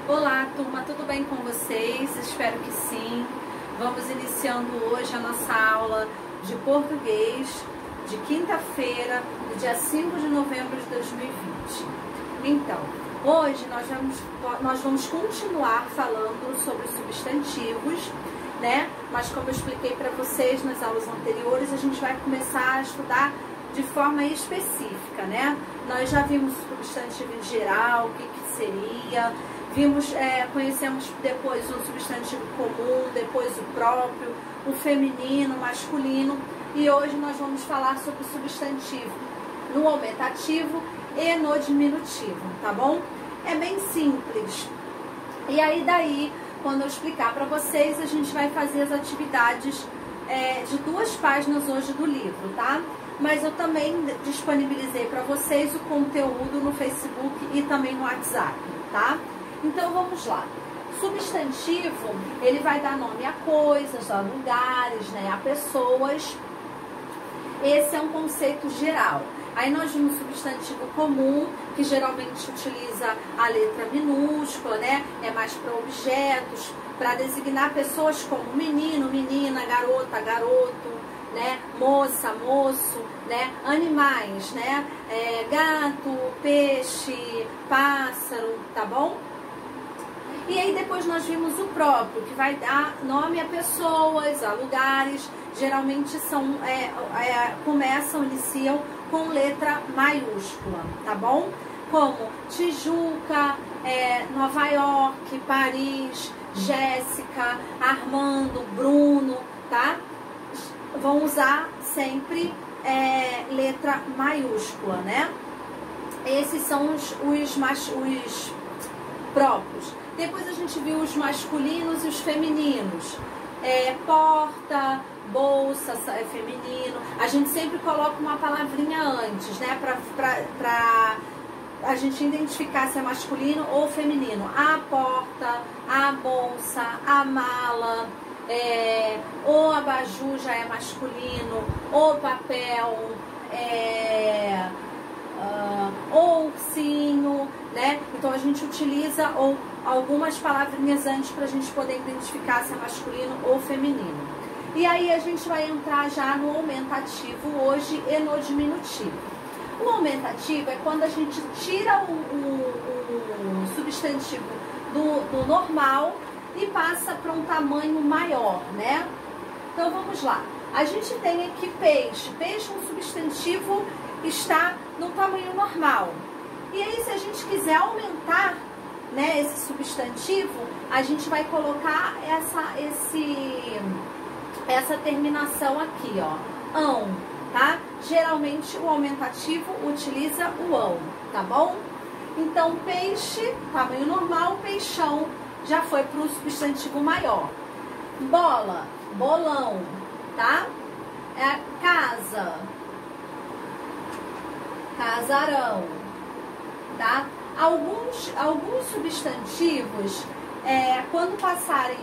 Olá, turma, tudo bem com vocês? Espero que sim. Vamos iniciando hoje a nossa aula de português de quinta-feira, do dia 5 de novembro de 2020. Então, hoje nós vamos continuar falando sobre substantivos, né? Mas como eu expliquei para vocês nas aulas anteriores, a gente vai começar a estudar de forma específica, né? Nós já vimos o substantivo em geral, o que seria, conhecemos depois o substantivo comum, depois o próprio, o feminino, o masculino, e hoje nós vamos falar sobre o substantivo no aumentativo e no diminutivo, tá bom? É bem simples. E aí daí, quando eu explicar para vocês, a gente vai fazer as atividades de 2 páginas hoje do livro, tá? Mas eu também disponibilizei para vocês o conteúdo no Facebook e também no WhatsApp, tá? Então vamos lá. Substantivo, ele vai dar nome a coisas, a lugares, né, a pessoas. Esse é um conceito geral. Aí nós vimos substantivo comum, que geralmente utiliza a letra minúscula, né? É mais para objetos, para designar pessoas como menino, menina, garota, garoto, né? Moça, moço, né? Animais, né? Gato, peixe, pássaro, tá bom? E aí depois nós vimos o próprio, que vai dar nome a pessoas, a lugares, geralmente iniciam com letra maiúscula, tá bom? Como Tijuca, Nova York, Paris, Jéssica, Armando, Bruno, tá? Vão usar sempre letra maiúscula, né? Esses são os próprios. Depois a gente viu os masculinos e os femininos. Porta, bolsa é feminino. A gente sempre coloca uma palavrinha antes, né? Pra a gente identificar se é masculino ou feminino. A porta, a bolsa, a mala, o abajur já é masculino, o papel, o ursinho, né? Então a gente utiliza algumas palavrinhas antes para a gente poder identificar se é masculino ou feminino. E aí a gente vai entrar já no aumentativo hoje e no diminutivo. O aumentativo é quando a gente tira o substantivo do normal e passa para um tamanho maior, né? Então vamos lá. A gente tem aqui peixe. Peixe, um substantivo, está no tamanho normal. E aí, se a gente quiser aumentar, né, esse substantivo, a gente vai colocar essa terminação aqui, ó, ão, tá? Geralmente o aumentativo utiliza o ão, tá bom? Então, peixe, tamanho normal, peixão, já foi para o substantivo maior. Bola, bolão, tá? Casa, casarão, tá? Alguns substantivos, quando passarem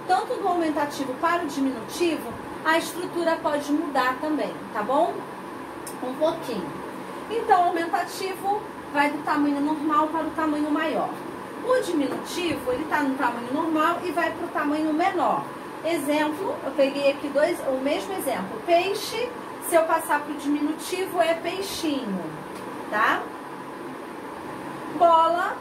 tanto do aumentativo para o diminutivo, a estrutura pode mudar também, tá bom? Um pouquinho. Então, o aumentativo vai do tamanho normal para o tamanho maior. O diminutivo, ele está no tamanho normal e vai para o tamanho menor. Exemplo, eu peguei aqui o mesmo exemplo. Peixe, se eu passar para o diminutivo, é peixinho, tá? Bola,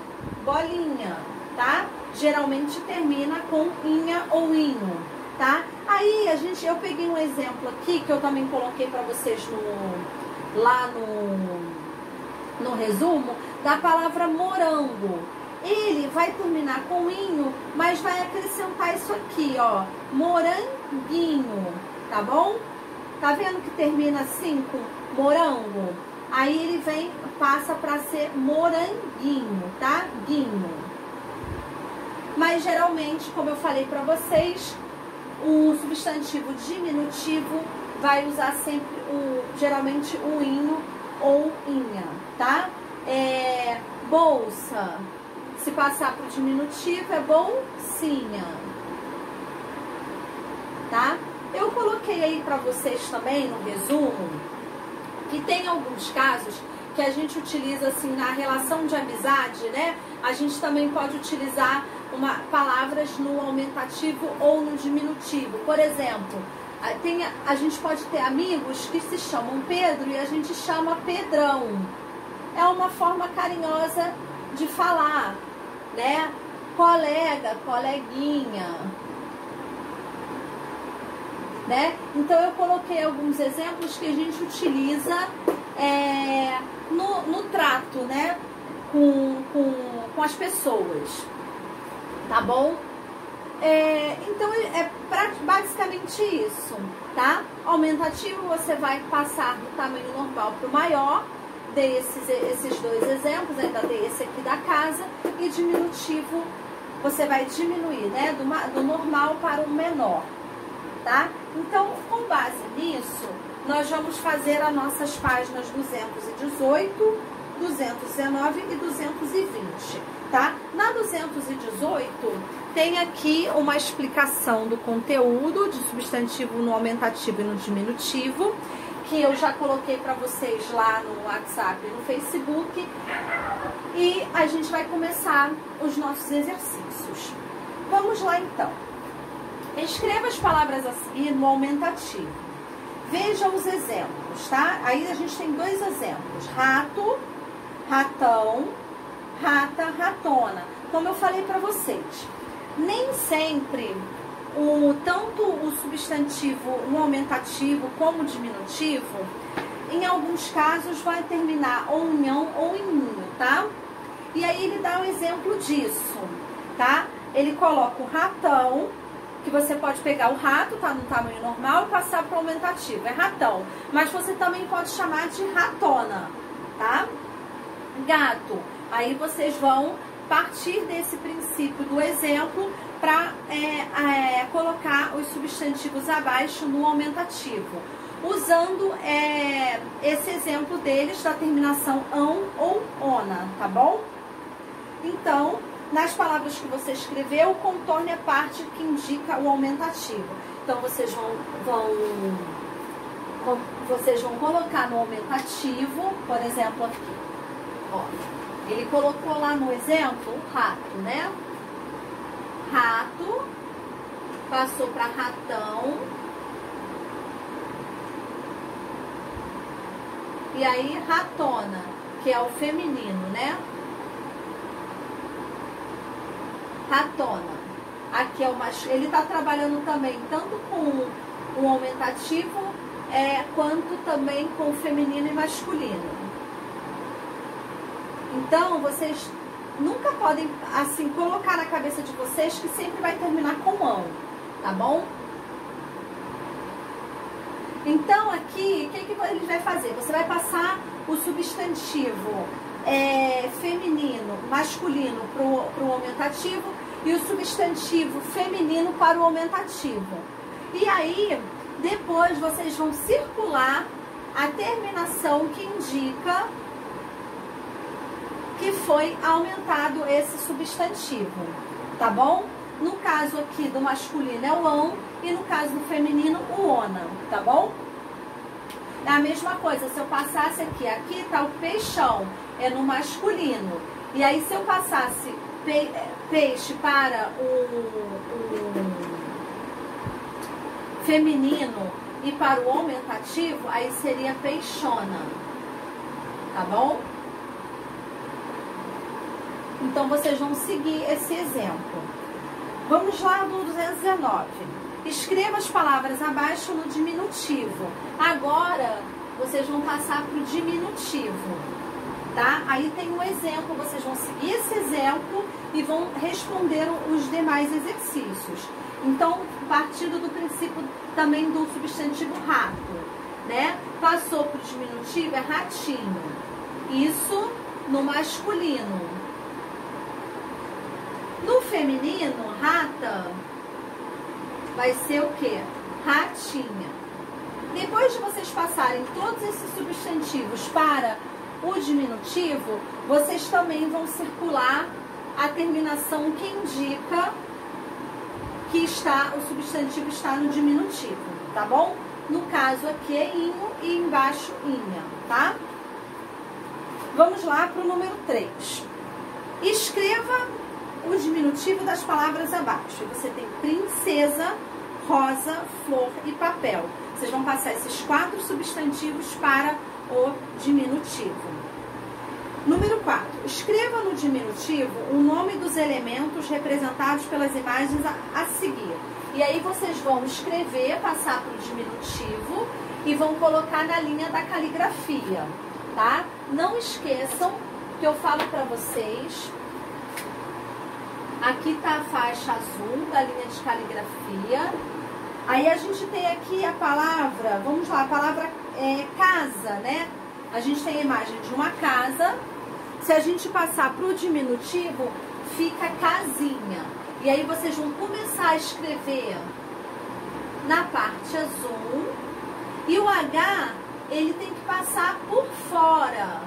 bolinha, tá? Geralmente termina com inha ou inho, tá? Aí eu peguei um exemplo aqui que eu também coloquei para vocês lá no resumo da palavra morango. Ele vai terminar com inho, mas vai acrescentar isso aqui, ó, moranguinho, tá bom? Tá vendo que termina assim com morango? Aí ele passa para ser moranguinho, tá? Guinho. Mas geralmente, como eu falei para vocês, o substantivo diminutivo vai usar sempre geralmente o inho ou inha, tá? Bolsa, se passar para o diminutivo, é bolsinha, tá? Eu coloquei aí para vocês também no resumo que tem alguns casos que a gente utiliza assim na relação de amizade, né? A gente também pode utilizar palavras no aumentativo ou no diminutivo. Por exemplo, a gente pode ter amigos que se chamam Pedro e a gente chama Pedrão. É uma forma carinhosa de falar, né? Colega, coleguinha, né? Então eu coloquei alguns exemplos que a gente utiliza no trato, né? Com as pessoas, tá bom? Então é basicamente isso, tá? Aumentativo você vai passar do tamanho normal para o maior. Dei esses dois exemplos, ainda dei esse aqui da casa, e diminutivo você vai diminuir, né, do normal para o menor, tá? Então, com base nisso, nós vamos fazer as nossas páginas 218, 219 e 220, tá? Na 218, tem aqui uma explicação do conteúdo de substantivo no aumentativo e no diminutivo, que eu já coloquei para vocês lá no WhatsApp e no Facebook. E a gente vai começar os nossos exercícios. Vamos lá então. Escreva as palavras a seguir no aumentativo. Veja os exemplos, tá? Aí a gente tem dois exemplos. Rato, ratão, rata, ratona. Como eu falei para vocês, nem sempre tanto o substantivo no aumentativo como o diminutivo, em alguns casos vai terminar ou em ão ou em ninho, tá? E aí ele dá um exemplo disso, tá? Ele coloca o ratão, que você pode pegar o rato, tá no tamanho normal, e passar para o aumentativo, é ratão. Mas você também pode chamar de ratona, tá? Gato, aí vocês vão partir desse princípio do exemplo para colocar os substantivos abaixo no aumentativo, usando esse exemplo deles da terminação ão ou ona, tá bom? Então, nas palavras que você escreveu, contorne a parte que indica o aumentativo. Então, vocês vão colocar no aumentativo, por exemplo, aqui, ó, ele colocou lá no exemplo o rato, né? Rato, passou para ratão, e aí ratona, que é o feminino, né? Ratona. Aqui é o masculino. Ele está trabalhando também tanto com o aumentativo quanto também com o feminino e masculino. Então, vocês nunca podem, assim, colocar na cabeça de vocês que sempre vai terminar com ão, tá bom? Então, aqui, o que ele vai fazer? Você vai passar o substantivo feminino, masculino para o aumentativo e o substantivo feminino para o aumentativo. E aí, depois vocês vão circular a terminação que indica que foi aumentado esse substantivo, tá bom? No caso aqui do masculino é o ão e no caso do feminino o ona, tá bom? É a mesma coisa, se eu passasse aqui tá o peixão, é no masculino. E aí se eu passasse peixe para o feminino e para o aumentativo, aí seria peixona, tá bom? Então, vocês vão seguir esse exemplo. Vamos lá no 219. Escreva as palavras abaixo no diminutivo. Agora, vocês vão passar para o diminutivo, tá? Aí tem um exemplo, vocês vão seguir esse exemplo e vão responder os demais exercícios. Então, partindo do princípio também do substantivo rato, né? Passou para o diminutivo, é ratinho. Isso no masculino. No feminino, rata, vai ser o quê? Ratinha. Depois de vocês passarem todos esses substantivos para o diminutivo, vocês também vão circular a terminação que indica que o substantivo está no diminutivo, tá bom? No caso aqui é inho e embaixo inha, tá? Vamos lá para o número 3. Escreva o diminutivo das palavras abaixo. Você tem princesa, rosa, flor e papel. Vocês vão passar esses 4 substantivos para o diminutivo. Número 4. Escreva no diminutivo o nome dos elementos representados pelas imagens a seguir. E aí vocês vão escrever, passar para o diminutivo e vão colocar na linha da caligrafia, tá? Não esqueçam que eu falo para vocês. Aqui está a faixa azul da linha de caligrafia. Aí a gente tem aqui a palavra, vamos lá, a palavra casa, né? A gente tem a imagem de uma casa. Se a gente passar para o diminutivo, fica casinha. E aí vocês vão começar a escrever na parte azul. E o H, ele tem que passar por fora.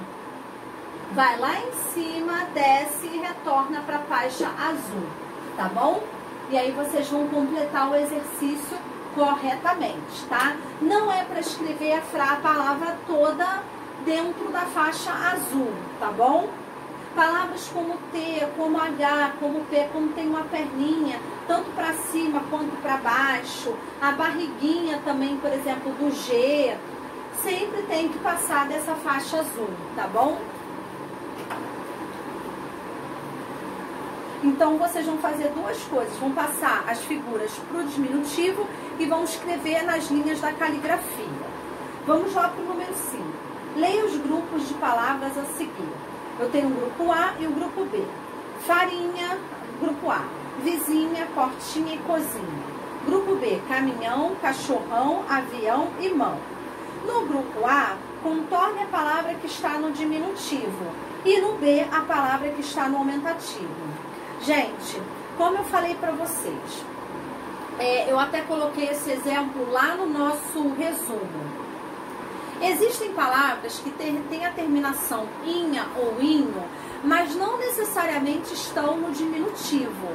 Vai lá em cima, desce e retorna para a faixa azul, tá bom? E aí vocês vão completar o exercício corretamente, tá? Não é para escrever a palavra toda dentro da faixa azul, tá bom? Palavras como T, como H, como P, como tem uma perninha, tanto para cima quanto para baixo, a barriguinha também, por exemplo, do G, sempre tem que passar dessa faixa azul, tá bom? Então, vocês vão fazer 2 coisas. Vão passar as figuras para o diminutivo e vão escrever nas linhas da caligrafia. Vamos lá para o número 5. Leia os grupos de palavras a seguir. Eu tenho o grupo A e o grupo B. Farinha, grupo A. Vizinha, portinha e cozinha. Grupo B, caminhão, cachorrão, avião e mão. No grupo A, contorne a palavra que está no diminutivo. E no B, a palavra que está no aumentativo. Gente, como eu falei para vocês, eu até coloquei esse exemplo lá no nosso resumo. Existem palavras que têm a terminação inha ou inho, mas não necessariamente estão no diminutivo.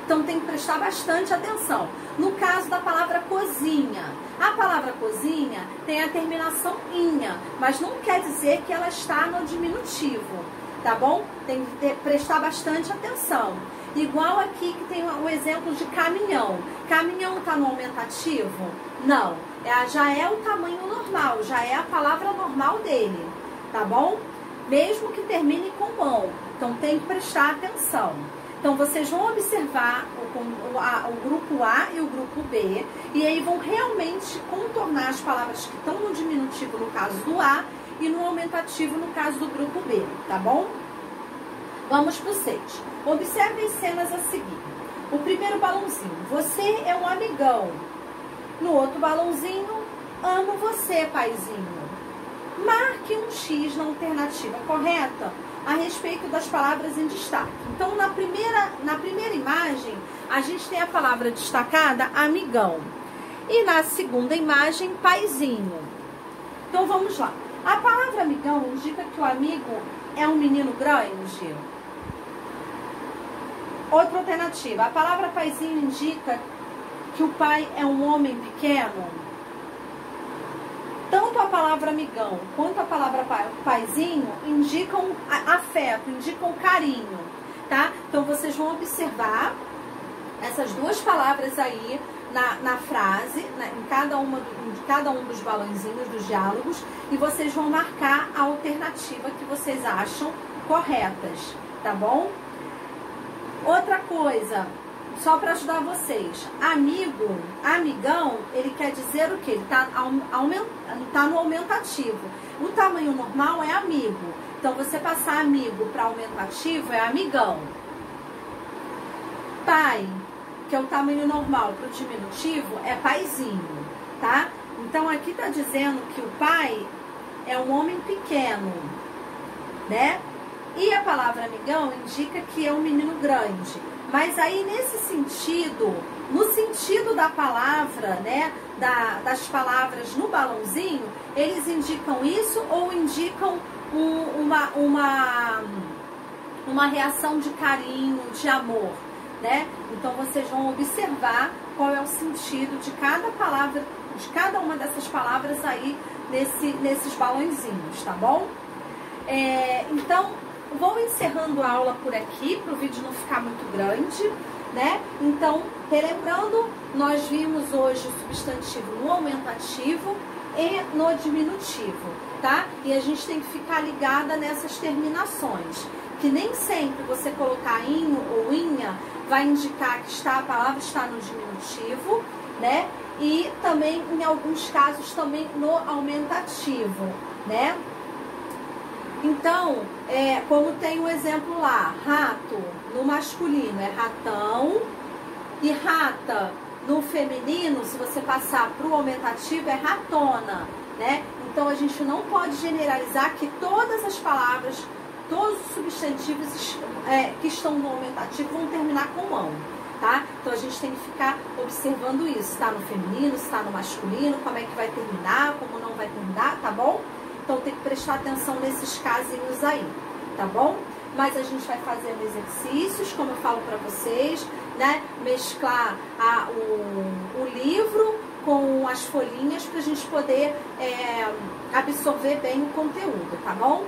Então tem que prestar bastante atenção. No caso da palavra cozinha, a palavra cozinha tem a terminação inha, mas não quer dizer que ela está no diminutivo, tá bom? Tem que prestar bastante atenção. Igual aqui que tem o exemplo de caminhão. Caminhão está no aumentativo? Não. Já é o tamanho normal, já é a palavra normal dele, tá bom? Mesmo que termine com mão. Então tem que prestar atenção. Então vocês vão observar o grupo A e o grupo B, e aí vão realmente contornar as palavras que estão no diminutivo no caso do A e no aumentativo no caso do grupo B, tá bom? Vamos para o 6. Observe as cenas a seguir. O primeiro balãozinho, você é um amigão. No outro balãozinho, amo você, paizinho. Marque um X na alternativa correta a respeito das palavras em destaque. Então, na primeira imagem, a gente tem a palavra destacada, amigão. E na segunda imagem, paizinho. Então, vamos lá. A palavra amigão indica que o amigo é um menino grande. Outra alternativa, a palavra paizinho indica que o pai é um homem pequeno. Tanto a palavra amigão quanto a palavra paizinho indicam afeto, indicam carinho, tá? Então vocês vão observar essas 2 palavras aí na frase, em cada um dos balãozinhos dos diálogos, e vocês vão marcar a alternativa que vocês acham corretas, tá bom? Outra coisa, só para ajudar vocês, amigo, amigão, ele quer dizer o quê? Ele tá no aumentativo. O tamanho normal é amigo. Então, você passar amigo para aumentativo é amigão. Pai, que é o tamanho normal para o diminutivo, é paizinho, tá? Então, aqui tá dizendo que o pai é um homem pequeno, né? E a palavra amigão indica que é um menino grande. Mas aí, nesse sentido, no sentido da palavra, né, das palavras no balãozinho, eles indicam isso ou indicam uma reação de carinho, de amor, né? Então, vocês vão observar qual é o sentido de cada palavra, de cada uma dessas palavras aí nesses balãozinhos, tá bom? Então, vou encerrando a aula por aqui, para o vídeo não ficar muito grande, né? Então, relembrando, nós vimos hoje o substantivo no aumentativo e no diminutivo, tá? E a gente tem que ficar ligada nessas terminações, que nem sempre você colocar inho ou inha vai indicar que a palavra está no diminutivo, né? E também, em alguns casos, também no aumentativo, né? Então, como tem o exemplo lá, rato no masculino é ratão e rata no feminino, se você passar para o aumentativo, é ratona, né? Então, a gente não pode generalizar que todas as palavras, todos os substantivos que estão no aumentativo vão terminar com ão, tá? Então, a gente tem que ficar observando isso, se está no feminino, se está no masculino, como é que vai terminar, como não vai terminar, tá bom? Então, tem que prestar atenção nesses casinhos aí, tá bom? Mas a gente vai fazendo exercícios, como eu falo para vocês, né? Mesclar o livro com as folhinhas para a gente poder absorver bem o conteúdo, tá bom?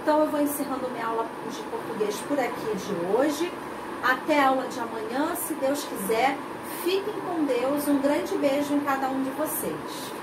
Então, eu vou encerrando minha aula de português por aqui de hoje. Até a aula de amanhã, se Deus quiser. Fiquem com Deus. Um grande beijo em cada um de vocês.